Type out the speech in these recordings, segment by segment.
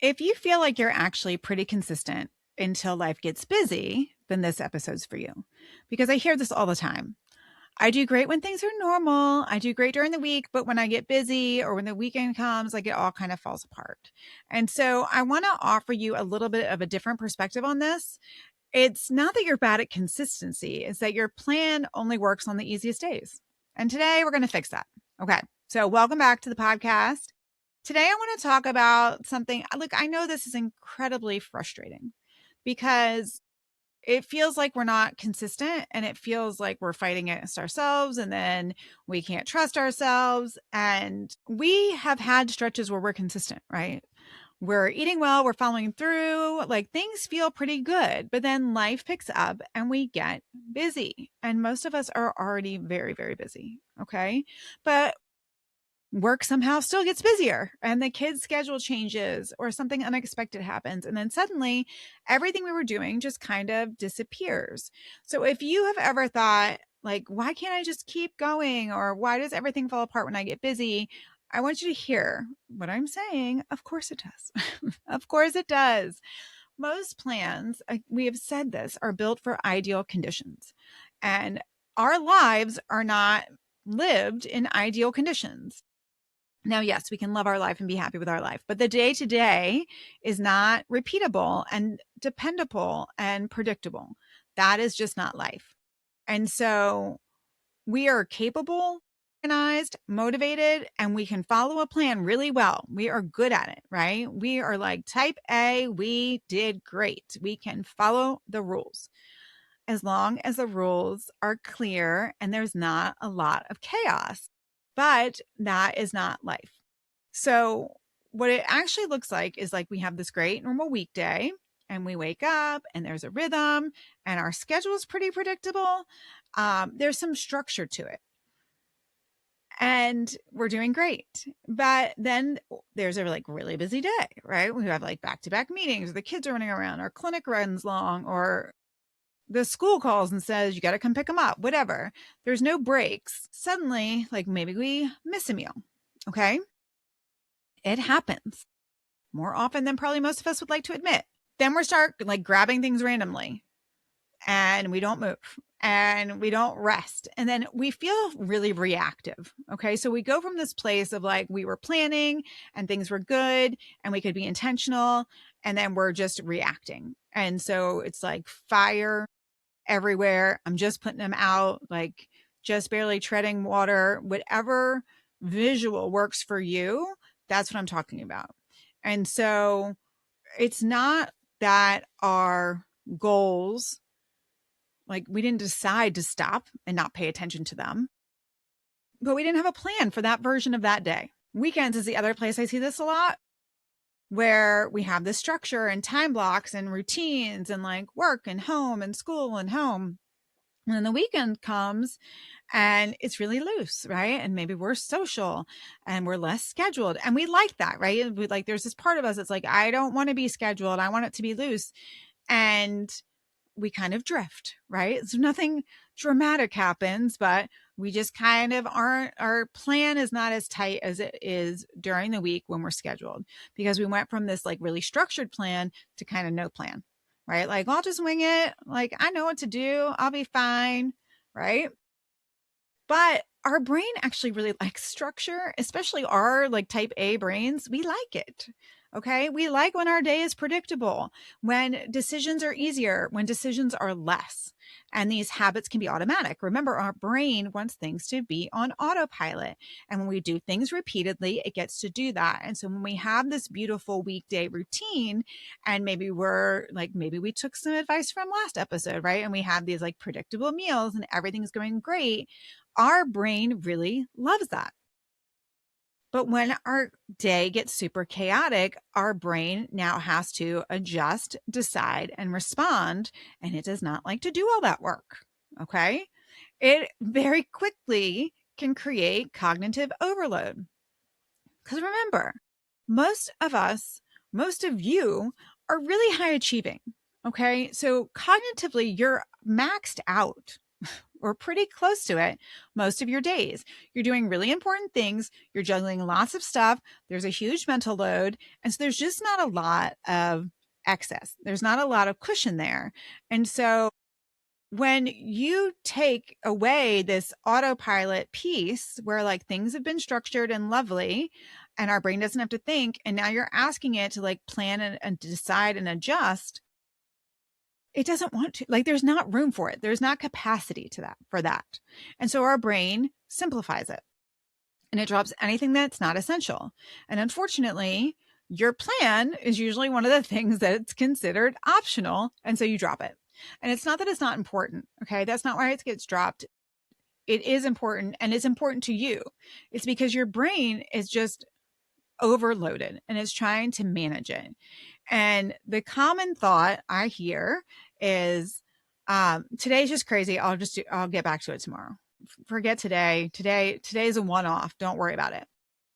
If you feel like you're actually pretty consistent until life gets busy, then this episode's for you. Because I hear this all the time. I do great when things are normal. I do great during the week, but when I get busy or when the weekend comes, like it all kind of falls apart. And so I want to offer you a little bit of a different perspective on this. It's not that you're bad at consistency, it's that your plan only works on the easiest days. And today we're going to fix that. Okay. So welcome back to the podcast. Today, I want to talk about something. Look, I know this is incredibly frustrating because it feels like we're not consistent and it feels like we're fighting against ourselves and then we can't trust ourselves. And we have had stretches where we're consistent, right? We're eating well, we're following through, like things feel pretty good. But then life picks up and we get busy. And most of us are already very, very busy. Okay. But work somehow still gets busier and the kids' schedule changes or something unexpected happens. And then suddenly everything we were doing just kind of disappears. So if you have ever thought, like, why can't I just keep going? Or why does everything fall apart when I get busy? I want you to hear what I'm saying. Of course it does. Of course it does. Most plans, we have said this, are built for ideal conditions. And our lives are not lived in ideal conditions. Now, yes, we can love our life and be happy with our life, but the day to day is not repeatable and dependable and predictable. That is just not life. And so we are capable, organized, motivated, and we can follow a plan really well. We are good at it, right? We are like type A. We did great. We can follow the rules as long as the rules are clear and there's not a lot of chaos. But that is not life. So, what it actually looks like is like we have this great normal weekday and we wake up and there's a rhythm and our schedule is pretty predictable. There's some structure to it and we're doing great. But then there's a like really busy day, right? We have like back to back meetings, the kids are running around, our clinic runs long, or the school calls and says, you got to come pick them up, whatever. There's no breaks. Suddenly, like maybe we miss a meal. Okay. It happens more often than probably most of us would like to admit. Then we start like grabbing things randomly and we don't move and we don't rest. And then we feel really reactive. Okay. So we go from this place of like we were planning and things were good and we could be intentional. And then we're just reacting. And so it's like fire everywhere. I'm just putting them out, like just barely treading water, whatever visual works for you. That's what I'm talking about. And so it's not that our goals, like we didn't decide to stop and not pay attention to them, but we didn't have a plan for that version of that day. Weekends is the other place I see this a lot, where we have this structure and time blocks and routines and like work and home and school and home. And then the weekend comes and it's really loose, right? And maybe we're social and we're less scheduled. And we like that, right? We like, there's this part of us that's like, I don't want to be scheduled. I want it to be loose. And we kind of drift, right? So nothing dramatic happens, but we just kind of aren't, our plan is not as tight as it is during the week when we're scheduled, because we went from this like really structured plan to kind of no plan, right? Like, I'll just wing it. Like, I know what to do. I'll be fine, right? But our brain actually really likes structure, especially our like type A brains. We like it. Okay. We like when our day is predictable, when decisions are easier, when decisions are less. And these habits can be automatic. Remember, our brain wants things to be on autopilot. And when we do things repeatedly, it gets to do that. And so when we have this beautiful weekday routine, and maybe we're like, maybe we took some advice from last episode, right? And we have these like predictable meals and everything's going great, our brain really loves that. But when our day gets super chaotic, our brain now has to adjust, decide, and respond. And it does not like to do all that work. Okay. It very quickly can create cognitive overload. Because remember, most of us, most of you are really high achieving. Okay. So cognitively, you're maxed out. or pretty close to it most of your days. You're doing really important things. You're juggling lots of stuff. There's a huge mental load. And so there's just not a lot of excess. There's not a lot of cushion there. And so when you take away this autopilot piece where like things have been structured and lovely and our brain doesn't have to think, and now you're asking it to like plan and decide and adjust, it doesn't want to. Like there's not room for it. There's not capacity to that for that. And so our brain simplifies it and it drops anything that's not essential. And unfortunately, your plan is usually one of the things that's considered optional. And so you drop it. And it's not that it's not important. Okay. That's not why it gets dropped. It is important and it's important to you. It's because your brain is just overloaded and is trying to manage it. And the common thought I hear is, today's just crazy. I'll get back to it tomorrow. Forget today. Today's a one-off. Don't worry about it.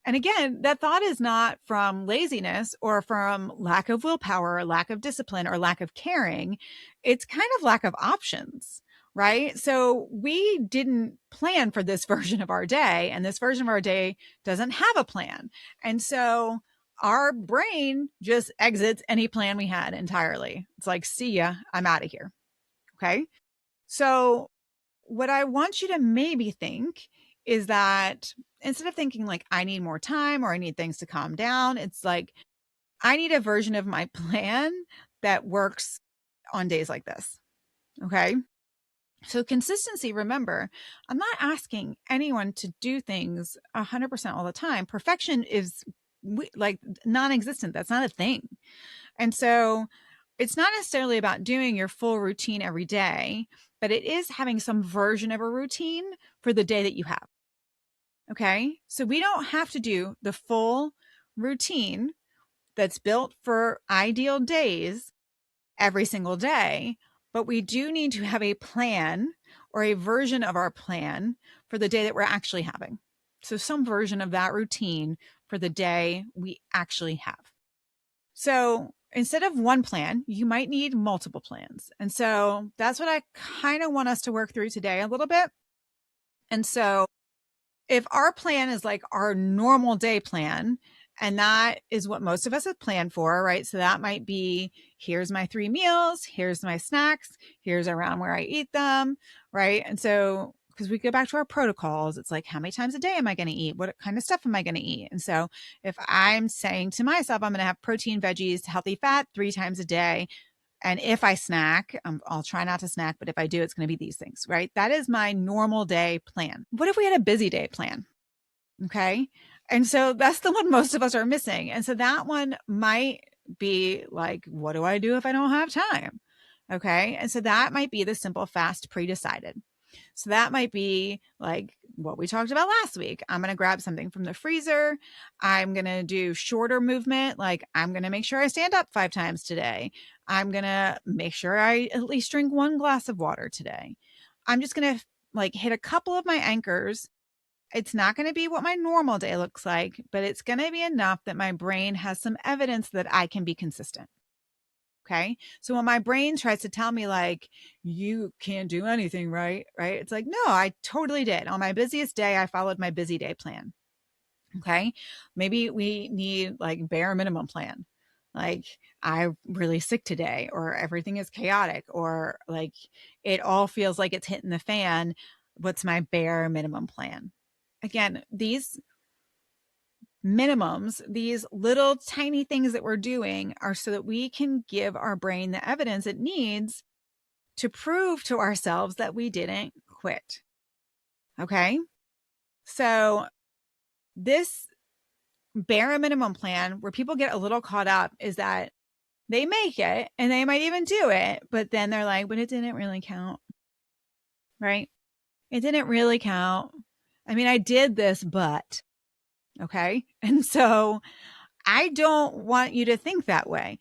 And again, that thought is not from laziness or from lack of willpower or lack of discipline or lack of caring. It's kind of lack of options, right? So we didn't plan for this version of our day, and this version of our day doesn't have a plan. And so our brain just exits any plan we had entirely. It's like, see ya, I'm out of here. Okay. So what I want you to maybe think is that instead of thinking like, I need more time or I need things to calm down, it's like, I need a version of my plan that works on days like this. Okay. So consistency, remember, I'm not asking anyone to do things 100% all the time. Perfection is like non-existent. That's not a thing. And so it's not necessarily about doing your full routine every day, but it is having some version of a routine for the day that you have. Okay. So we don't have to do the full routine that's built for ideal days every single day, but we do need to have a plan or a version of our plan for the day that we're actually having. So some version of that routine for the day we actually have. So instead of one plan, you might need multiple plans. And so that's what I kind of want us to work through today a little bit. And so if our plan is like our normal day plan, and that is what most of us have planned for, right? So that might be, here's my 3 meals, here's my snacks, here's around where I eat them, right? And so, because we go back to our protocols, it's like, how many times a day am I going to eat? What kind of stuff am I going to eat? And so if I'm saying to myself, I'm going to have protein, veggies, healthy fat 3 times a day, and if I snack, I'll try not to snack, but if I do, it's going to be these things, right? That is my normal day plan. What if we had a busy day plan? Okay. And so that's the one most of us are missing. And so that one might be like, what do I do if I don't have time? Okay. And so that might be the simple, fast, pre-decided. So that might be like what we talked about last week. I'm going to grab something from the freezer. I'm going to do shorter movement. Like I'm going to make sure I stand up 5 times today. I'm going to make sure I at least drink 1 glass of water today. I'm just going to like hit a couple of my anchors. It's not going to be what my normal day looks like, but it's going to be enough that my brain has some evidence that I can be consistent. Okay. So when my brain tries to tell me like, you can't do anything, right? Right. It's like, no, I totally did. On my busiest day, I followed my busy day plan. Okay. Maybe we need like bare minimum plan. Like I'm really sick today, or everything is chaotic, or like it all feels like it's hitting the fan. What's my bare minimum plan? Again, these minimums, these little tiny things that we're doing are so that we can give our brain the evidence it needs to prove to ourselves that we didn't quit. Okay. So this bare minimum plan where people get a little caught up is that they make it and they might even do it, but then they're like, but it didn't really count. Right. It didn't really count. I mean, I did this, but okay. And so I don't want you to think that way.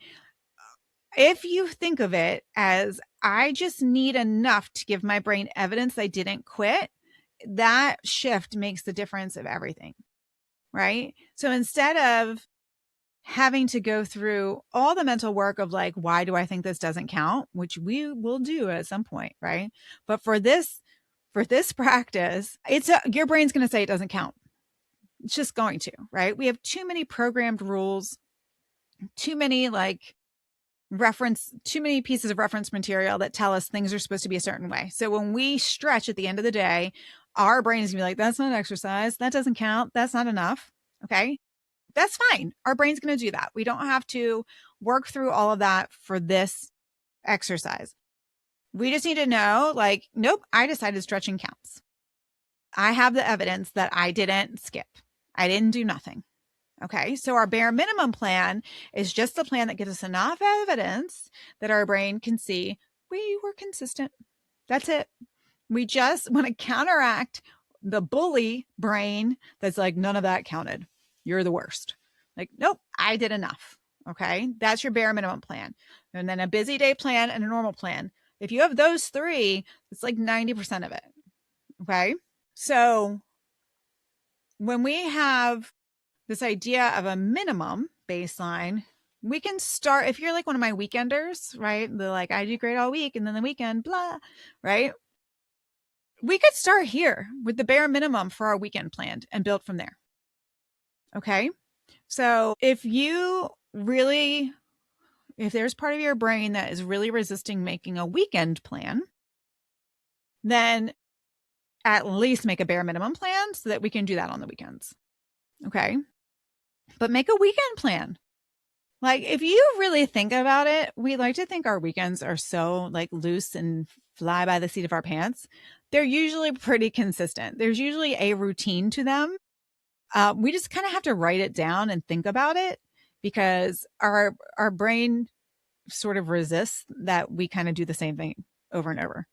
If you think of it as, I just need enough to give my brain evidence I didn't quit, that shift makes the difference of everything, right? So instead of having to go through all the mental work of like, why do I think this doesn't count? Which we will do at some point, right? But for this for this practice, your brain's going to say it doesn't count. It's just going to, right? We have too many programmed rules, too many too many pieces of reference material that tell us things are supposed to be a certain way. So when we stretch at the end of the day, our brain is gonna be like, that's not exercise. That doesn't count. That's not enough. Okay. That's fine. Our brain's going to do that. We don't have to work through all of that for this exercise. We just need to know, nope, I decided stretching counts. I have the evidence that I didn't skip. I didn't do nothing. Okay. So our bare minimum plan is just the plan that gives us enough evidence that our brain can see we were consistent. That's it. We just want to counteract the bully brain that's like, none of that counted. You're the worst. Like, nope, I did enough. Okay. That's your bare minimum plan. And then a busy day plan and a normal plan. If you have those three, it's like 90% of it. Okay. So when we have this idea of a minimum baseline, we can start, if you're like one of my weekenders, right? They're like, I do great all week and then the weekend, blah, right? We could start here with the bare minimum for our weekend planned and build from there. Okay. So if there's part of your brain that is really resisting making a weekend plan, then at least make a bare minimum plan so that we can do that on the weekends. Okay. But make a weekend plan. Like, if you really think about it, we like to think our weekends are so like loose and fly by the seat of our pants. They're usually pretty consistent. There's usually a routine to them. We just kind of have to write it down and think about it because our brain sort of resists that we kind of do the same thing over and over.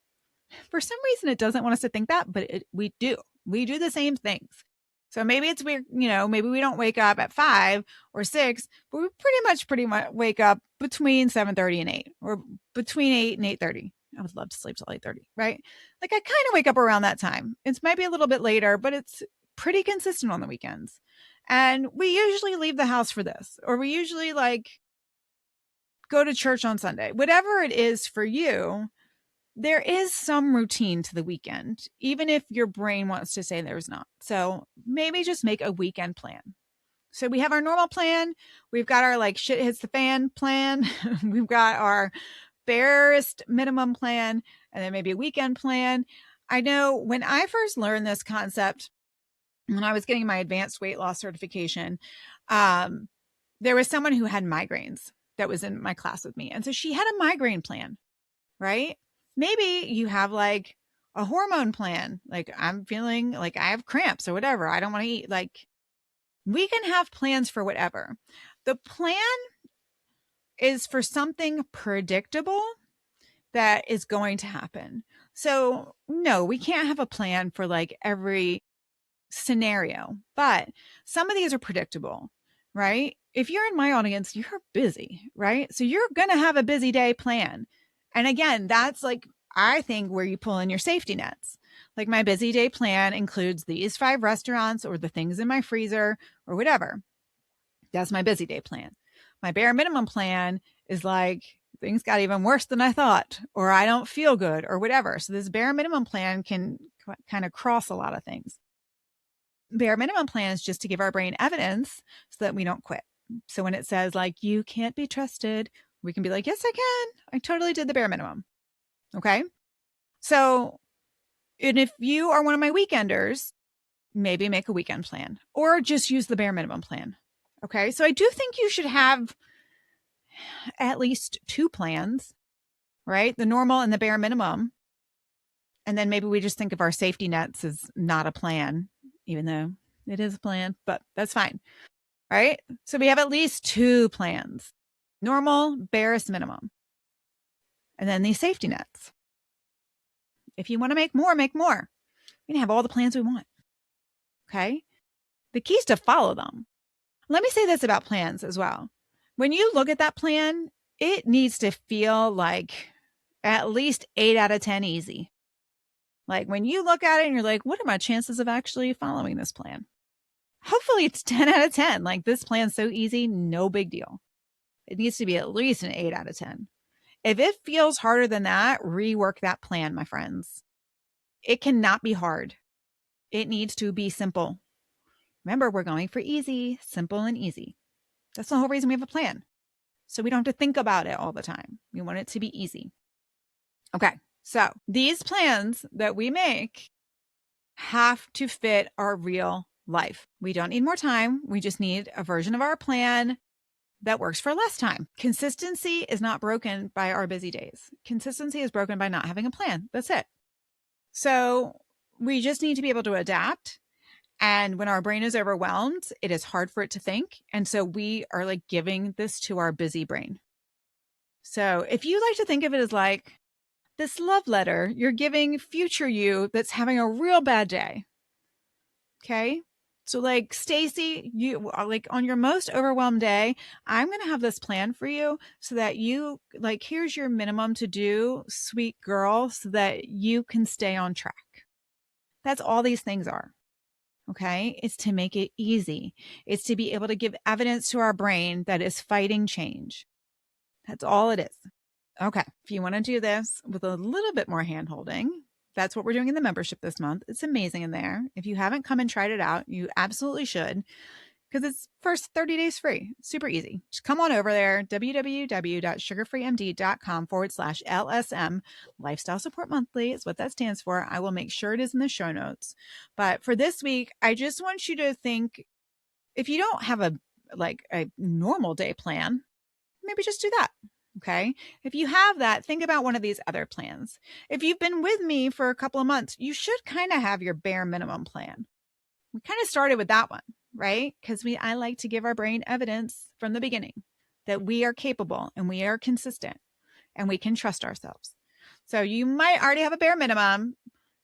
For some reason, it doesn't want us to think that, but we do. We do the same things. So maybe it's weird, maybe we don't wake up at 5 or 6, but we pretty much wake up between 7:30 and 8 or between 8 and 8:30. I would love to sleep till 8:30, right? Like I kind of wake up around that time. It's maybe a little bit later, but it's pretty consistent on the weekends. And we usually leave the house for this, or we usually go to church on Sunday. Whatever it is for you, there is some routine to the weekend, even if your brain wants to say there's not. So maybe just make a weekend plan. So we have our normal plan. We've got our shit hits the fan plan. We've got our barest minimum plan, and then maybe a weekend plan. I know when I first learned this concept, when I was getting my advanced weight loss certification, there was someone who had migraines that was in my class with me. And so she had a migraine plan, right? Maybe you have a hormone plan. Like I'm feeling like I have cramps or whatever. I don't want to eat. We can have plans for whatever. The plan is for something predictable that is going to happen. So no, we can't have a plan for every scenario, but some of these are predictable, right? If you're in my audience, you're busy, right? So you're going to have a busy day plan. And again, that's I think where you pull in your safety nets. Like my busy day plan includes these 5 restaurants or the things in my freezer or whatever. That's my busy day plan. My bare minimum plan is things got even worse than I thought, or I don't feel good or whatever. So this bare minimum plan can kind of cross a lot of things. Bare minimum plan is just to give our brain evidence so that we don't quit. So when it says you can't be trusted, we can be like, yes, I can. I totally did the bare minimum. Okay. So, and if you are one of my weekenders, maybe make a weekend plan or just use the bare minimum plan. Okay. So I do think you should have at least 2 plans, right? The normal and the bare minimum. And then maybe we just think of our safety nets as not a plan, even though it is a plan, but that's fine. Right. So we have at least 2 plans, normal, barest minimum. And then these safety nets. If you want to make more, make more. We can have all the plans we want. Okay. The key is to follow them. Let me say this about plans as well. When you look at that plan, it needs to feel like at least 8 out of 10 easy. When you look at it and you're like, what are my chances of actually following this plan? Hopefully it's 10 out of 10. This plan's so easy, no big deal. It needs to be at least an 8 out of 10. If it feels harder than that, rework that plan, my friends. It cannot be hard. It needs to be simple. Remember, we're going for easy, simple, and easy. That's the whole reason we have a plan. So we don't have to think about it all the time. We want it to be easy. Okay. So these plans that we make have to fit our real life. We don't need more time. We just need a version of our plan that works for less time. Consistency is not broken by our busy days. Consistency is broken by not having a plan. That's it. So we just need to be able to adapt. And when our brain is overwhelmed, it is hard for it to think. And so we are like giving this to our busy brain. So if you like to think of it as like this love letter you're giving future you that's having a real bad day. Okay. So like Stacy, you like on your most overwhelmed day, I'm going to have this plan for you so that you like, here's your minimum to do, sweet girl, so that you can stay on track. That's all these things are. Okay. It's to make it easy. It's to be able to give evidence to our brain that is fighting change. That's all it is. Okay. If you want to do this with a little bit more hand holding, that's what we're doing in the membership this month. It's amazing in there. If you haven't come and tried it out, you absolutely should, because it's first 30 days free. It's super easy. Just come on over there, www.sugarfreemd.com/LSM. Lifestyle Support Monthly is what that stands for. I will make sure it is in the show notes. But for this week, I just want you to think, if you don't have a normal day plan, maybe just do that. Okay. If you have that, think about one of these other plans. If you've been with me for a couple of months, you should kind of have your bare minimum plan. We kind of started with that one, right? Because I like to give our brain evidence from the beginning that we are capable and we are consistent and we can trust ourselves. So you might already have a bare minimum.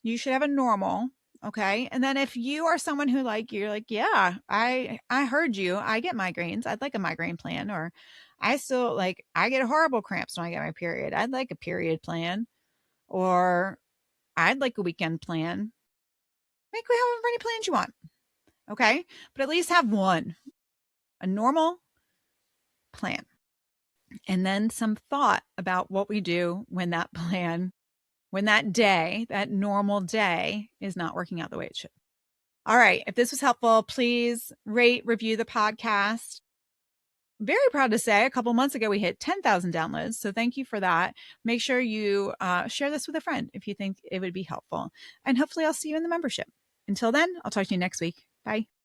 You should have a normal. Okay. And then if you are someone who you're like, yeah, I heard you. I get migraines. I'd like a migraine plan. Or I still I get horrible cramps when I get my period. I'd like a period plan. Or I'd like a weekend plan. Make however many plans you want. Okay. But at least have one, a normal plan. And then some thought about what we do when that plan, when that day, that normal day is not working out the way it should. All right. If this was helpful, please rate, review the podcast. Very proud to say a couple months ago, we hit 10,000 downloads. So thank you for that. Make sure you share this with a friend if you think it would be helpful. And hopefully I'll see you in the membership. Until then, I'll talk to you next week. Bye.